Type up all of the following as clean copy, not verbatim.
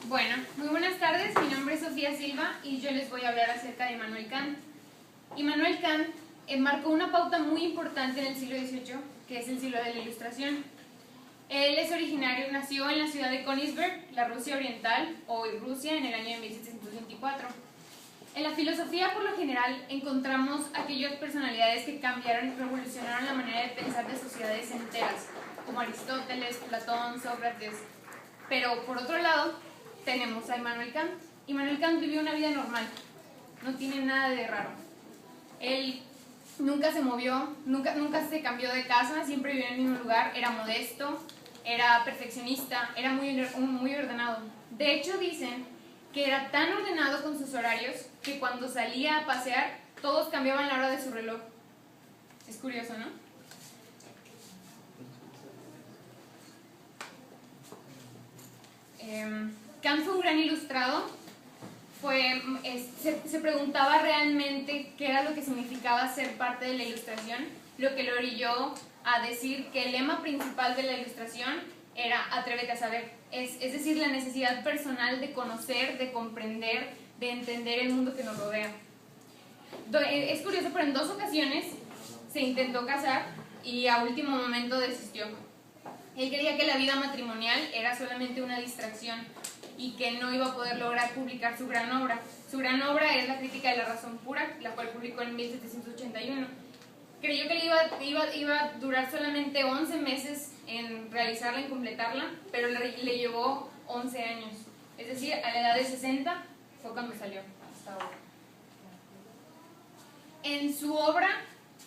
Bueno, muy buenas tardes, mi nombre es Sofía Silva y yo les voy a hablar acerca de Immanuel Kant. Immanuel Kant marcó una pauta muy importante en el siglo XVIII, que es el siglo de la Ilustración. Él es originario, nació en la ciudad de Königsberg, la Rusia oriental, hoy Rusia, en el año de 1724. En la filosofía, por lo general, encontramos aquellas personalidades que cambiaron y revolucionaron la manera de pensar de sociedades enteras, como Aristóteles, Platón, Sócrates. Pero, por otro lado, tenemos a Immanuel Kant. Immanuel Kant vivió una vida normal, no tiene nada de raro. Él nunca se movió, nunca se cambió de casa, siempre vivió en el mismo lugar, era modesto, era perfeccionista, era muy ordenado. De hecho, dicen que era tan ordenado con sus horarios que cuando salía a pasear, todos cambiaban la hora de su reloj. Es curioso, ¿no? Kant fue un gran ilustrado. Se preguntaba realmente qué era lo que significaba ser parte de la Ilustración, lo que lo orilló a decir que el lema principal de la Ilustración era atrévete a saber, es decir, la necesidad personal de conocer, de comprender, de entender el mundo que nos rodea. Es curioso, pero en 2 ocasiones se intentó casar y a último momento desistió. Él creía que la vida matrimonial era solamente una distracción y que no iba a poder lograr publicar su gran obra. Su gran obra es La Crítica de la Razón Pura, la cual publicó en 1781. Creyó que iba a durar solamente 11 meses en realizarla, en completarla, pero le llevó 11 años. Es decir, a la edad de 60 fue cuando salió hasta ahora. En su obra,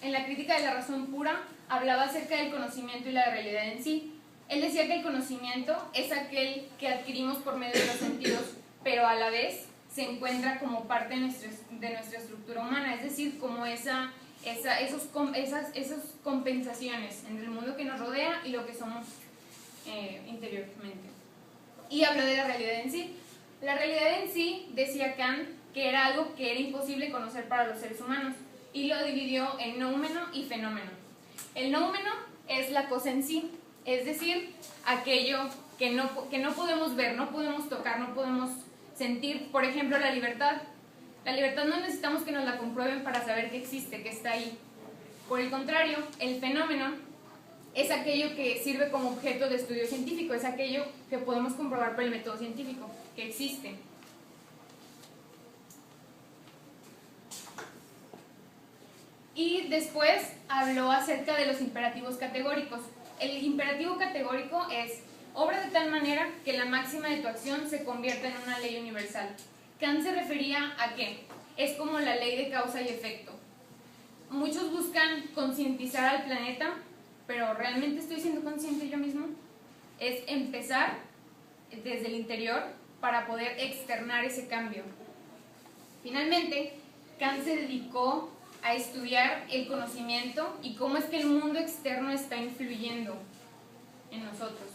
en La Crítica de la Razón Pura, hablaba acerca del conocimiento y la realidad en sí. Él decía que el conocimiento es aquel que adquirimos por medio de los sentidos, pero a la vez se encuentra como parte de nuestra estructura humana, es decir, como esas compensaciones entre el mundo que nos rodea y lo que somos interiormente. Y habló de la realidad en sí. La realidad en sí, decía Kant, que era algo que era imposible conocer para los seres humanos, y lo dividió en noumeno y fenómeno. El noumeno es la cosa en sí, es decir, aquello que no podemos ver, no podemos tocar, no podemos sentir. Por ejemplo, la libertad. La libertad no necesitamos que nos la comprueben para saber que existe, que está ahí. Por el contrario, el fenómeno es aquello que sirve como objeto de estudio científico, es aquello que podemos comprobar por el método científico, que existe. Y después habló acerca de los imperativos categóricos. El imperativo categórico es: obra de tal manera que la máxima de tu acción se convierta en una ley universal. Kant se refería a que es como la ley de causa y efecto. Muchos buscan concientizar al planeta, pero ¿realmente estoy siendo consciente yo mismo? Es empezar desde el interior para poder externar ese cambio. Finalmente, Kant se dedicó a estudiar el conocimiento y cómo es que el mundo externo está influyendo en nosotros.